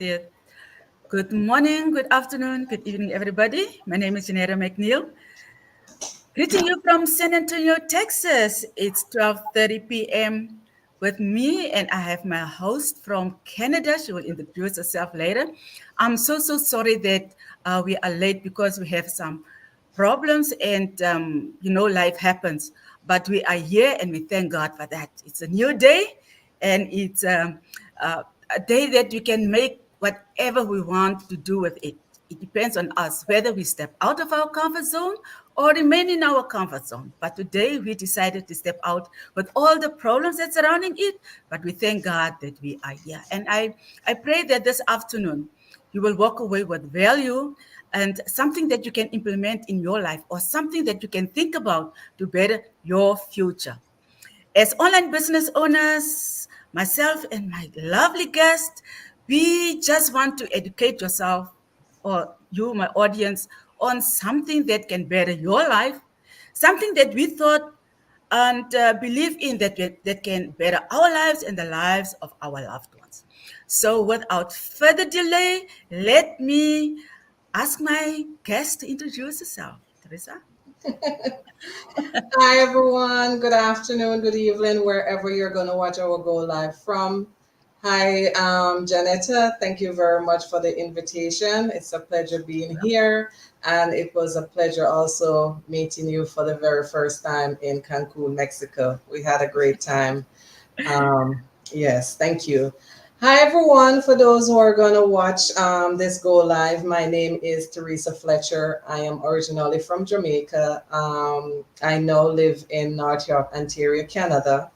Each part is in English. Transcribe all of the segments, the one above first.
Yeah. Good morning, good afternoon, good evening, everybody. My name is Janetta McNeil. Greeting you from San Antonio, Texas. It's 12:30 p.m. with me, and I have my host from Canada. She will introduce herself later. I'm so sorry that we are late because we have some problems, and life happens. But we are here, and we thank God for that. It's a new day, and it's uh, a day that we can make whatever we want to do with it. It depends on us whether we step out of our comfort zone or remain in our comfort zone. But today we decided to step out with all the problems that surrounding it. But we thank God that we are here. And I pray that this afternoon you will walk away with value and something that you can implement in your life or something that you can think about to better your future. As online business owners, myself and my lovely guest, we just want to educate yourself or you, my audience, on something that can better your life, something that we thought and believe in that can better our lives and the lives of our loved ones. So, without further delay, let me ask my guest to introduce herself. Teresa? Hi, everyone. Good afternoon, good evening, wherever you're going to watch our Go Live from. Hi, Janetta. Thank you very much for the invitation. It's a pleasure being here. And it was a pleasure also meeting you for the very first time in Cancun, Mexico. We had a great time. Um, yes, thank you. Hi, everyone. For those who are going to watch this go live, my name is Teresa Fletcher. I am originally from Jamaica. I now live in North York, Ontario, Canada.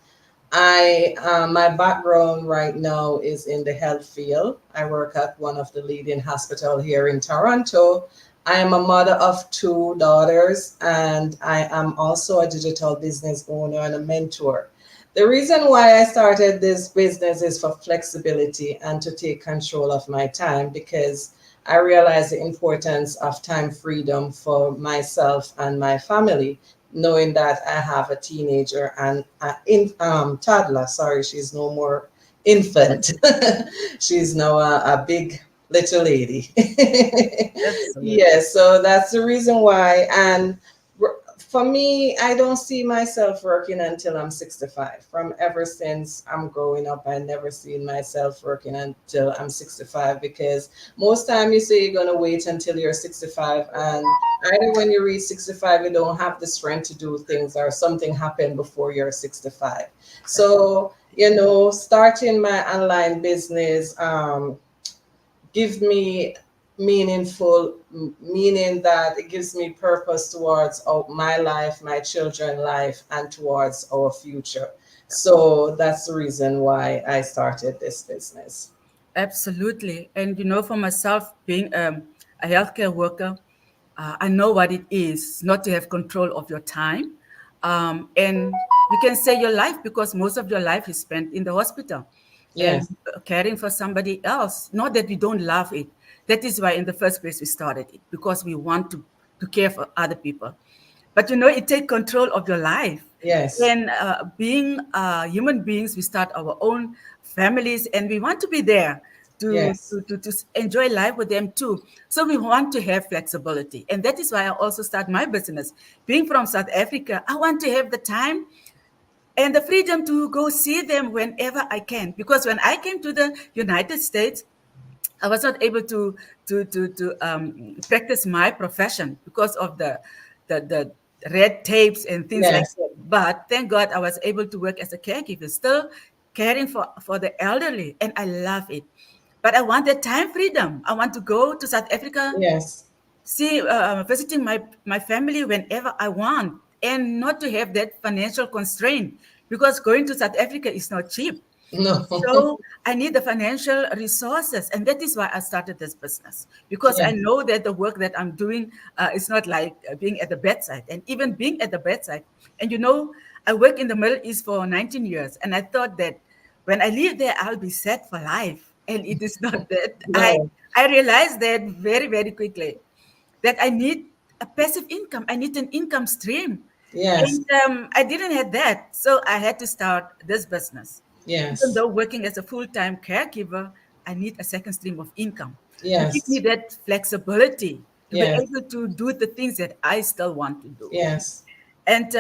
My background right now is in the health field. I work at one of the leading hospital here in Toronto. I am a mother of two daughters, and I am also a digital business owner and a mentor. The reason why I started this business is for flexibility and to take control of my time because I realize the importance of time freedom for myself and my family, knowing that I have a teenager and toddler. Sorry, she's no more infant. She's now a big little lady. Absolutely. Yes, so that's the reason why. And for me, I don't see myself working until I'm 65. From ever since I'm growing up, I never seen myself working until I'm 65 because most time you say you're gonna wait until you're 65, and either when you reach 65, you don't have the strength to do things, or something happened before you're 65. So starting my online business give me meaning that it gives me purpose towards my life, my children life, and towards our future. So that's the reason why I started this business. Absolutely. And for myself, being a healthcare worker, I know what it is not to have control of your time. And you can say your life because most of your life is spent in the hospital and Yes. caring for somebody else. Not that we don't love it. That is why, in the first place, we started it because we want to care for other people. But it takes control of your life. Yes. And being human beings, we start our own families and we want to be there Yes. to enjoy life with them too. So we want to have flexibility. And that is why I also start my business. Being from South Africa, I want to have the time and the freedom to go see them whenever I can. Because when I came to the United States, I was not able to practice my profession because of the red tapes and things like Yes. that. But thank God I was able to work as a caregiver, still caring for the elderly, and I love it. But I want that time freedom. I want to go to South Africa, Yes. see, visiting my family whenever I want, and not to have that financial constraint because going to South Africa is not cheap. No. So I need the financial resources, and that is why I started this business because I Yes. know that the work that I'm doing is not like being at the bedside, and even being at the bedside. And I work in the Middle East for 19 years, and I thought that when I leave there, I'll be set for life, and it is not that. I No. I realized that very quickly that I need a passive income. I need an income stream, Yes. and I didn't have that, so I had to start this business even Yes. though working as a full-time caregiver, I need a second stream of income to give me Yes. that flexibility to be Yes. able to do the things that I still want to do. Yes. And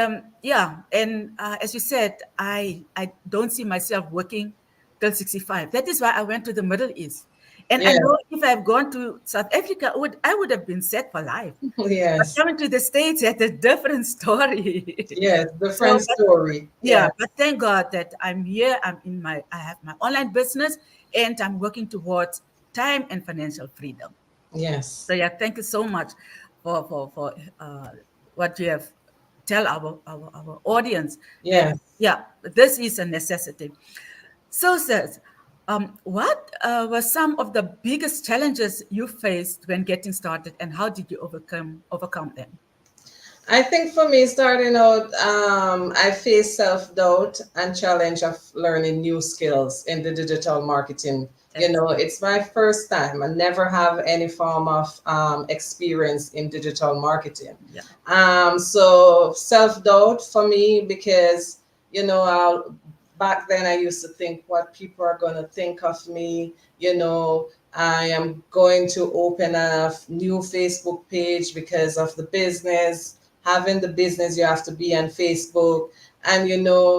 yeah, and as you said, I don't see myself working till 65. That is why I went to the Middle East. And I Yes. know if I've gone to South Africa, I would have been set for life. But Yes. coming to the States, it's a different story. Yes. So, Different but story. yeah, Yes. but thank God that I'm here. I have my online business, and I'm working towards time and financial freedom. Yes. So yeah, thank you so much for what you have tell our audience that Yes. yeah, this is a necessity. So says, what were some of the biggest challenges you faced when getting started, and how did you overcome them? I think for me, starting out, I faced self doubt and challenge of learning new skills in the digital marketing. You Abs- know, it's my first time. I never have any form of experience in digital marketing. Yeah, So self doubt for me because back then I used to think what people are going to think of me. I am going to open a new Facebook page because of the business. Having the business, you have to be on Facebook and,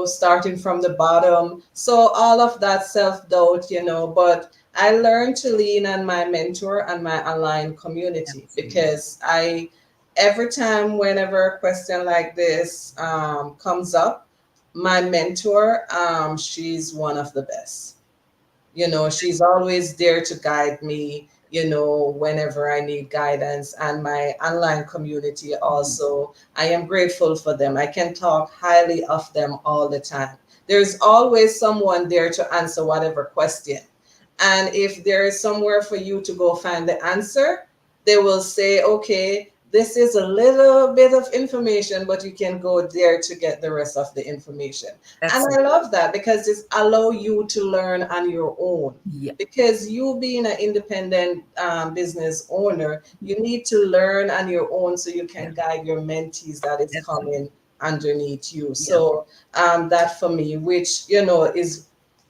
starting from the bottom. So all of that self doubt, but I learned to lean on my mentor and my online community absolutely. because every time, whenever a question like this comes up, my mentor, she's one of the best. She's always there to guide me, whenever I need guidance. And my online community Mhm. also, I am grateful for them. I can talk highly of them all the time. There's always someone there to answer whatever question. And if there is somewhere for you to go find the answer, they will say, okay, this is a little bit of information, but you can go there to get the rest of the information. And I Absolutely. love that because it's allow you to learn on your own. Yeah. Because you being an independent business owner, you need to learn on your own so you Yeah. can guide your mentees that is Absolutely. coming underneath you. Yeah. So that for me, which is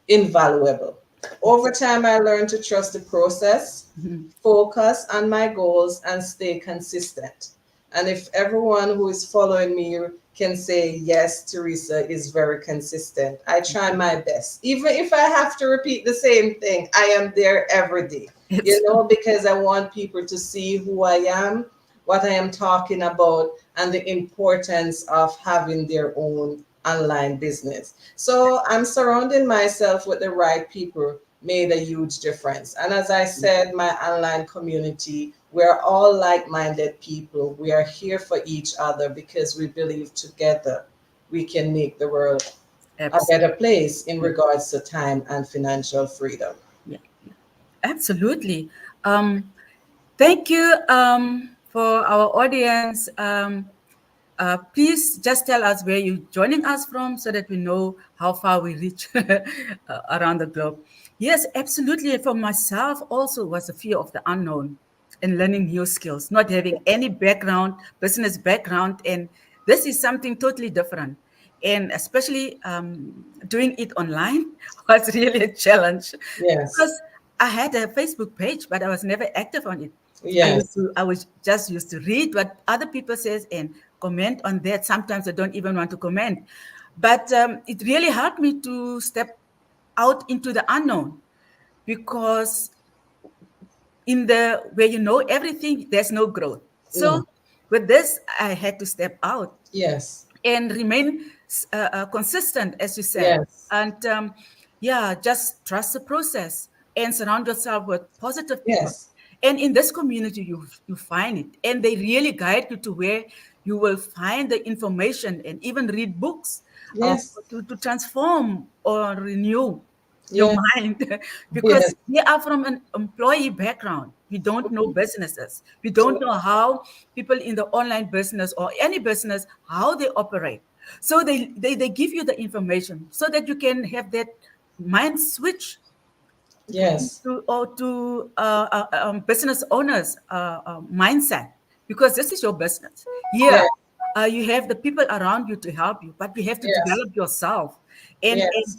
invaluable. Over time, I learned to trust the process, Mhm. focus on my goals, and stay consistent. And if everyone who is following me can say, yes, Teresa is very consistent, I try my best. Even if I have to repeat the same thing, I am there every day, Absolutely. because I want people to see who I am, what I am talking about, and the importance of having their own online business. So I'm surrounding myself with the right people made a huge difference. And as I said, my online community, we're all like-minded people. We are here for each other because we believe together we can make the world a better Absolutely. place in regards to time and financial freedom. Yeah. Yeah. Absolutely. Um, Thank you for our audience. Please just tell us where you're joining us from so that we know how far we reach around the globe. Yes, absolutely. For myself, also was a fear of the unknown and learning new skills, not having any background, business background. And this is something totally different. And especially doing it online was really a challenge Yes, because I had a Facebook page, but I was never active on it. yes, I was just used to read what other people says and comment on that. Sometimes I don't even want to comment, but it really helped me to step out into the unknown because in the where you know everything, there's no growth. mm, So with this, I had to step out yes, and remain consistent, as you said. yes, And yeah, just trust the process and surround yourself with positive people. yes, And in this community, you find it, and they really guide you to where you will find the information and even read books yes, to transform or renew your yes, mind yes, because we are from an employee background. We don't know businesses. We don't know how people in the online business or any business how they operate. So they give you the information so that you can have that mind switch yes, to business owners mindset because this is your business. yes, Yeah, you have the people around you to help you, but you have to Yes. develop yourself and Yes.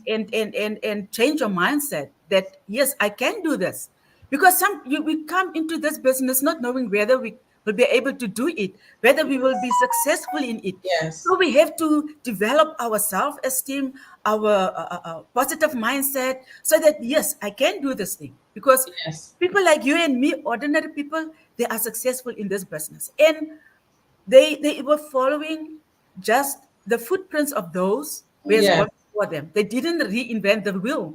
change your mindset that yes, I can do this. Because we come into this business not knowing whether we will be able to do it, whether we will be successful in it. Yes. So we have to develop our self-esteem, our positive mindset, so that yes, I can do this thing. Because Yes. people like you and me, ordinary people, they are successful in this business, and they were following just the footprints of those who has Yes. gone before them. They didn't reinvent the wheel.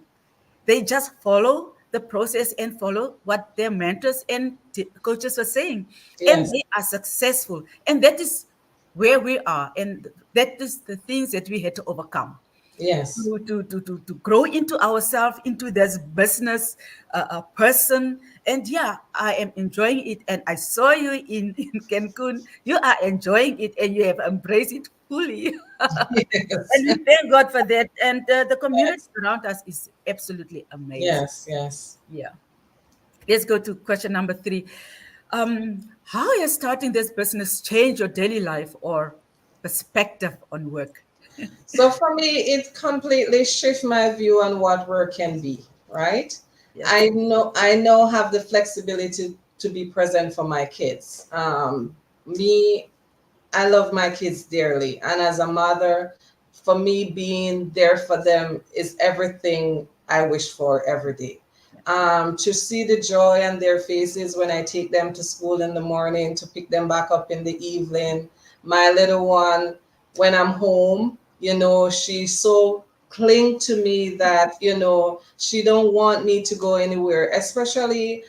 They just follow the process and follow what their mentors and coaches were saying, and Yes. they are successful. And that is where we are, and that is the things that we had to overcome Yes. to grow into ourselves, into this business person. And yeah, I am enjoying it. And I saw you in Cancun. You are enjoying it and you have embraced it fully. And Yes. we thank God for that. And the community Yes. around us is absolutely amazing. Yes. Yes. Yeah. Let's go to question number 3. How has starting this business changed your daily life or perspective on work? So for me, it completely shift my view on what work can be, right? Yes. I know have the flexibility to be present for my kids. Me, I love my kids dearly. And as a mother, for me, being there for them is everything I wish for every day. To see the joy on their faces when I take them to school in the morning, to pick them back up in the evening. My little one, when I'm home, she so cling to me that, she don't want me to go anywhere, especially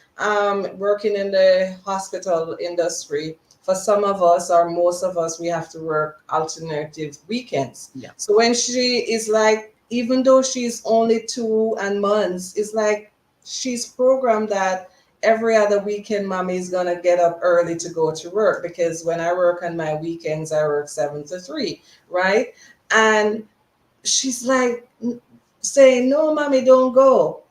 working in the hospital industry. For some of us or most of us, we have to work alternative weekends. Yeah. So when she is like, even though she's only 2 and months, it's like she's programmed that every other weekend mommy is gonna get up early to go to work, because when I work on my weekends I work 7 to 3, right? And she's like saying, no mommy, don't go.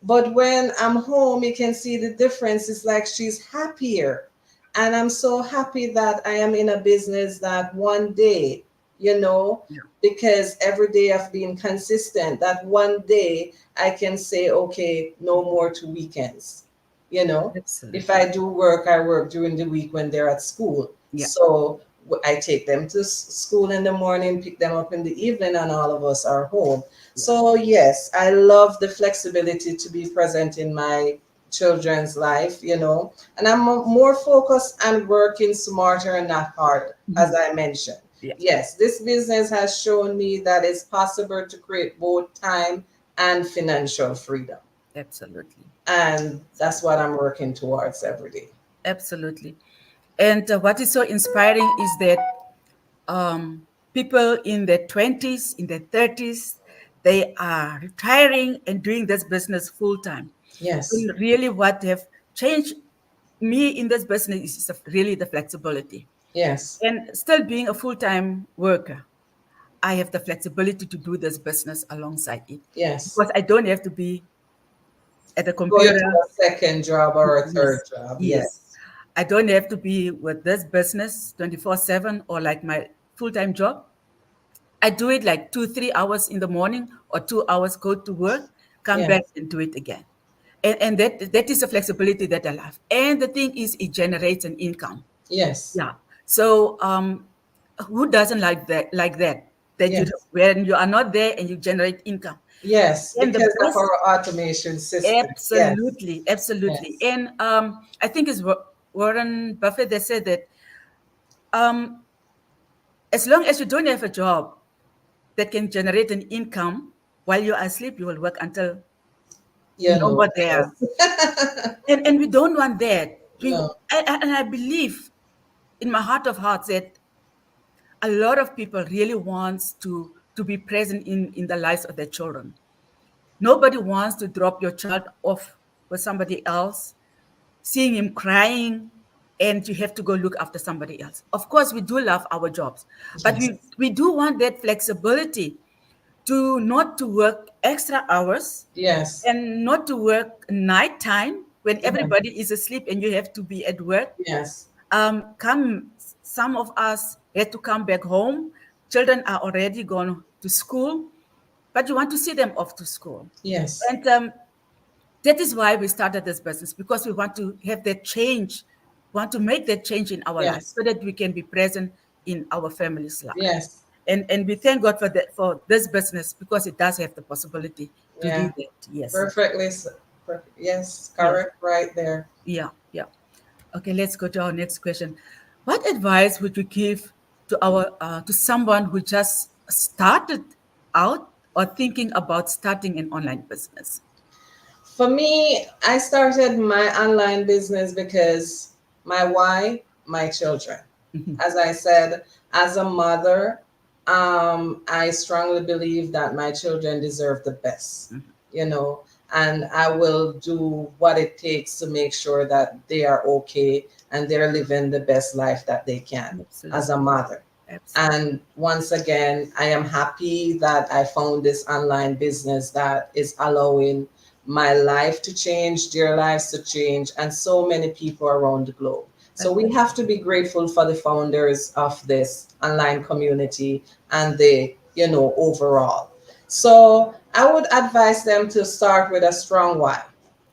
But when I'm home, you can see the difference. It's like she's happier. And I'm so happy that I am in a business that one day, you know, Yeah. because every day I've been consistent, that one day I can say, okay, no more to weekends. You know, if Absolutely. I do work, I work during the week when they're at school. Yeah. So I take them to school in the morning, pick them up in the evening, and all of us are home. Yeah. So, yes, I love the flexibility to be present in my children's life, and I'm more focused on working smarter and not harder, as Mhm. I mentioned. Yeah. Yes, this business has shown me that it's possible to create both time and financial freedom. Absolutely. And that's what I'm working towards every day. Absolutely. And what is so inspiring is that people in their 20s, in their 30s, they are retiring and doing this business full time. Yes, And really, what have changed me in this business is really the flexibility. yes, And still being a full time worker, I have the flexibility to do this business alongside it yes. because I don't have to be at the Going to computer. a second job or a third Yes, job. yes. Yes, I don't have to be with this business 24/7 or like my full time job. I do it like 2, 3 hours in the morning or 2 hours, go to work, come back yes, and do it again. And that is the flexibility that I love. And the thing is, it generates an income. yes, Yeah. So who doesn't like that? Like that? That you yes. when you are not there and you generate income. Yes, And the because of best, our automation system. Yes, absolutely, absolutely. yes, And I think it's Warren Buffett that said that um, as long as you don't have a job that can generate an income while you're asleep, you will work until no more there. yes. And we don't want that. No, And I believe in my heart of hearts that a lot of people really wants to be present in the lives of their children. Nobody wants to drop your child off with somebody else, seeing him crying, and you have to go look after somebody else. Of course, we do love our jobs, but yes, we do want that flexibility to not to work extra hours yes, and not to work nighttime when yes, everybody is asleep and you have to be at work. yes, Come, some of us had to come back home. Children are already gone to school, but you want to see them off to school. Yes. And that is why we started this business, because we want to have that change, want to make that change in our life Yes. so that we can be present in our family's life. Yes. And we thank God for that, for this business, because it does have the possibility to do Yeah. that. Yes. Perfectly. Yes. Yeah. Correct. Right there. Yeah. Yeah. Okay, let's go to our next question. What advice would you give to our to someone who just started out or thinking about starting an online business? For me, I started my online business because my why, my children. As I said, as a mother, I strongly believe that my children deserve the best, you know, and I will do what it takes to make sure that they are okay and they're living the best life that they can as a Absolutely, mother. absolutely. And once again, I am happy that I found this online business that is allowing my life to change, their lives to change, and so many people around the globe. So we have to be grateful for the founders of this online community and the, overall. So I would advise them to start with a strong why.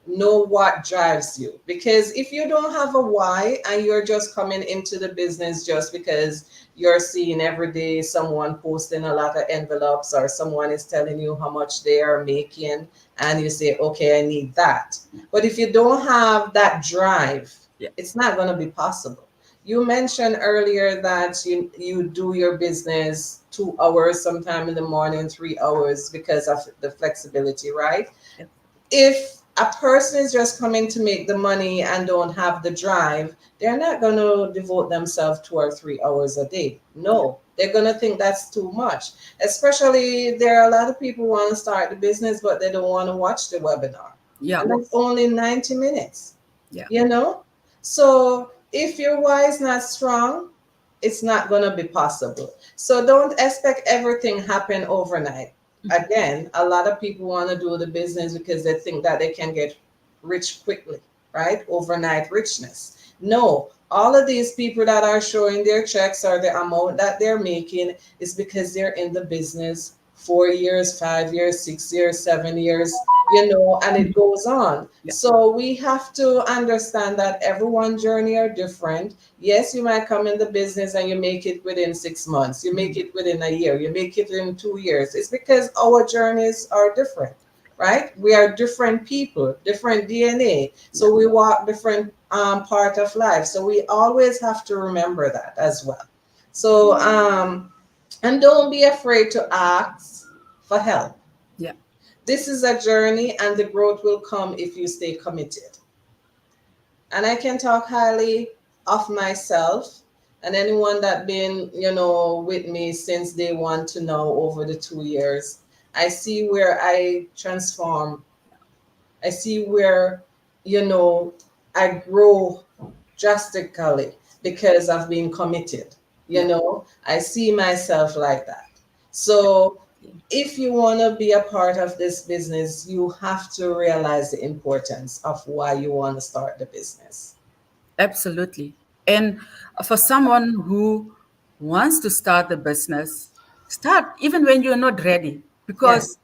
Know what drives you. Because if you don't have a why and you're just coming into the business just because you're seeing every day someone posting a lot of envelopes or someone is telling you how much they are making and you say, okay, I need that. But if you don't have that drive, Yeah, it's not going to be possible. You mentioned earlier that you do your business 2 hours sometime in the morning, 3 hours because of the flexibility, right? yeah, If a person is just coming to make the money and don't have the drive, they're not going to devote themselves 2 or 3 hours a day. No, they're going to think that's too much. Especially, there are a lot of people who want to start the business, but they don't want to watch the webinar. yeah, And that's only 90 minutes, yeah, you know? So if your why is not strong, it's not going to be possible. So don't expect everything happen overnight. Again, a lot of people want to do the business because they think that they can get rich quickly, right? Overnight richness. No, all of these people that are showing their checks or the amount that they're making is because they're in the business 4 years, 5 years, 6 years, 7 years, and it goes on. yeah, So we have to understand that everyone's journey are different. Yes, you might come in the business and you make it within 6 months, you make it within a year, you make it in 2 years. It's because our journeys are different, right? We are different people, different DNA. yeah, So we walk different part of life. So we always have to remember that as well. So, and don't be afraid to ask for help. yeah, This is a journey and the growth will come if you stay committed. And I can talk highly of myself and anyone that been, with me since day one to now over the 2 years. I see where I transform. I see where, you know, I grow drastically because I've been committed. yeah, I see myself like that. So yeah. if you want to be a part of this business, you have to realize the importance of why you want to start the business. Absolutely. And for someone who wants to start the business, start even when you're not ready, Yes, because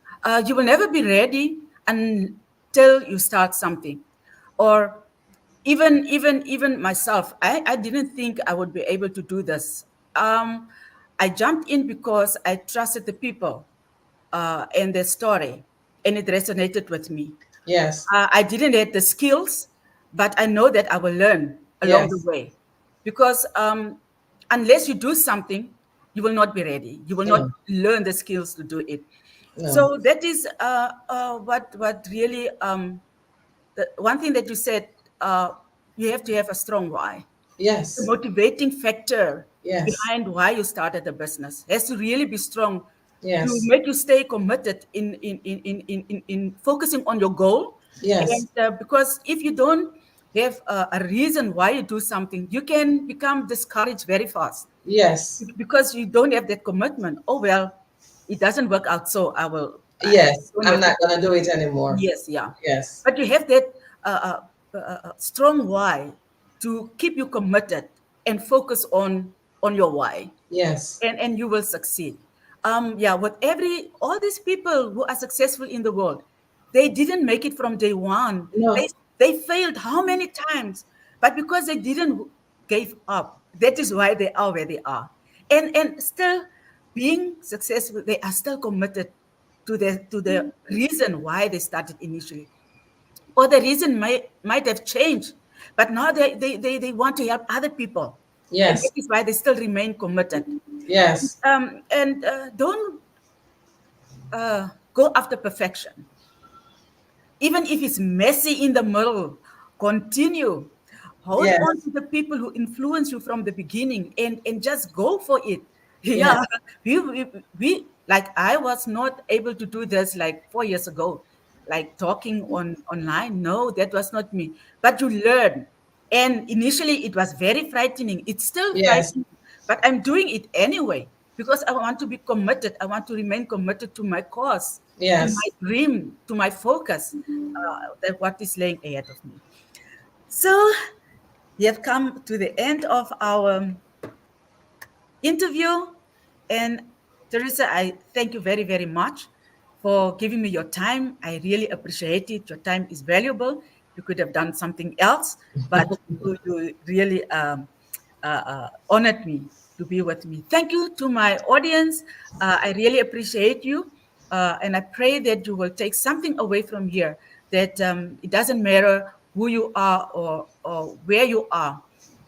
you will never be ready until you start something. Or even myself, I didn't think I would be able to do this. I jumped in because I trusted the people and their story, and it resonated with me. yes, I didn't have the skills, but I know that I will learn along the yes. way, because unless you do something, you will not be ready. You will not No, learn the skills to do it. no. So that is what really the one thing that you said. You have to have a strong why. The Yes, motivating factor yes, behind why you started the business has to really be strong to yes, make you stay committed in focusing on your goal. yes, And because if you don't have a reason why you do something, you can become discouraged very fast yes, because you don't have that commitment. Oh, well, it doesn't work out, so I yes. don't I'm have to not going to do continue. it anymore. Yes, yeah. Yes, But you have that strong why to keep you committed. and focus on your why, Yes. and you will succeed. Yeah, with all these people who are successful in the world, they didn't make it from day one. No. They failed how many times, but because they didn't give up, that is why they are where they are, and still being successful, they are still committed to the reason why they started initially, or the reason might have changed, but now they want to help other people, and that Yes. is why they still remain committed. Yes. And don't go after perfection, even if it's messy in the middle. Continue, hold on Yes. to the people who influence you from the beginning, and just go for it. Yeah, Yes. we like, I was not able to do this like 4 years ago, like talking online. No, that was not me. But you learn, and initially it was very frightening. It's still Yes. frightening, but I'm doing it anyway because I want to be committed. I want to remain committed to my cause, to my Yes. dream, to my focus, that what is laying ahead of me. So we have come to the end of our interview. And Teresa, I thank you very, very much for giving me your time. I really appreciate it. Your time is valuable. You could have done something else, but you really honored me to be with me. Thank you to my audience. I really appreciate you. And I pray that you will take something away from here, that it doesn't matter who you are or where you are.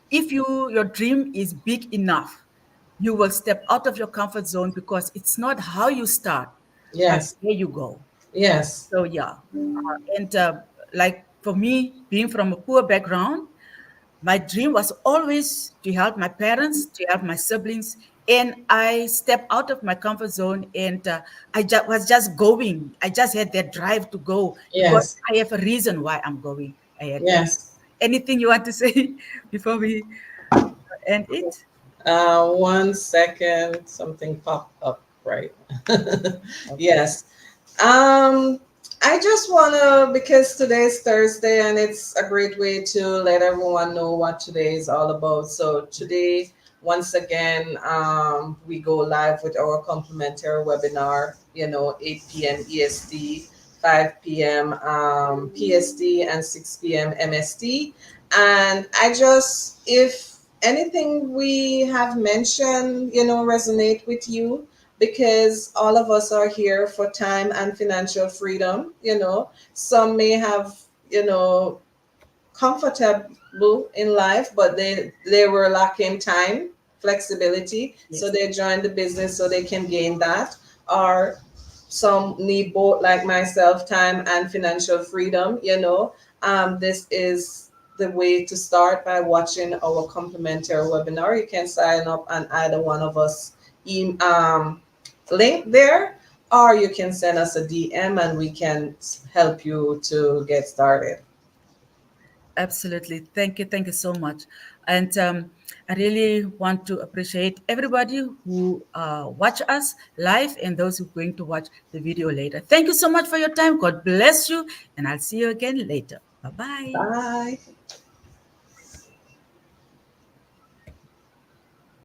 If your dream is big enough, you will step out of your comfort zone, because it's not how you start, but Yes. where you go. Yes. So yeah, and like for me, being from a poor background, my dream was always to help my parents, to help my siblings, and I stepped out of my comfort zone, and was just going. I just had that drive to go because Yes. I have a reason why I'm going ahead. And Yes. anything you want to say before we end it? 1 second. Something popped up. Right. Okay. Yes. Um, I just wanna, because today's Thursday and it's a great way to let everyone know what today is all about. So today, once again, we go live with our complimentary webinar. 8 p.m. EST, 5 p.m. PST, and 6 p.m. MST. And I just, if anything we have mentioned, resonate with you, because all of us are here for time and financial freedom. Some may have, comfortable in life, but they were lacking time, flexibility, so Yes. they joined the business so they can gain that. Or some need both, like myself, time and financial freedom. This is the way to start, by watching our complimentary webinar. You can sign up on either one of us link there, or you can send us a DM and we can help you to get started. Absolutely. Thank you. Thank you so much. And I really want to appreciate everybody who watch us live and those who are going to watch the video later. Thank you so much for your time. God bless you. And I'll see you again later. Bye bye. Bye.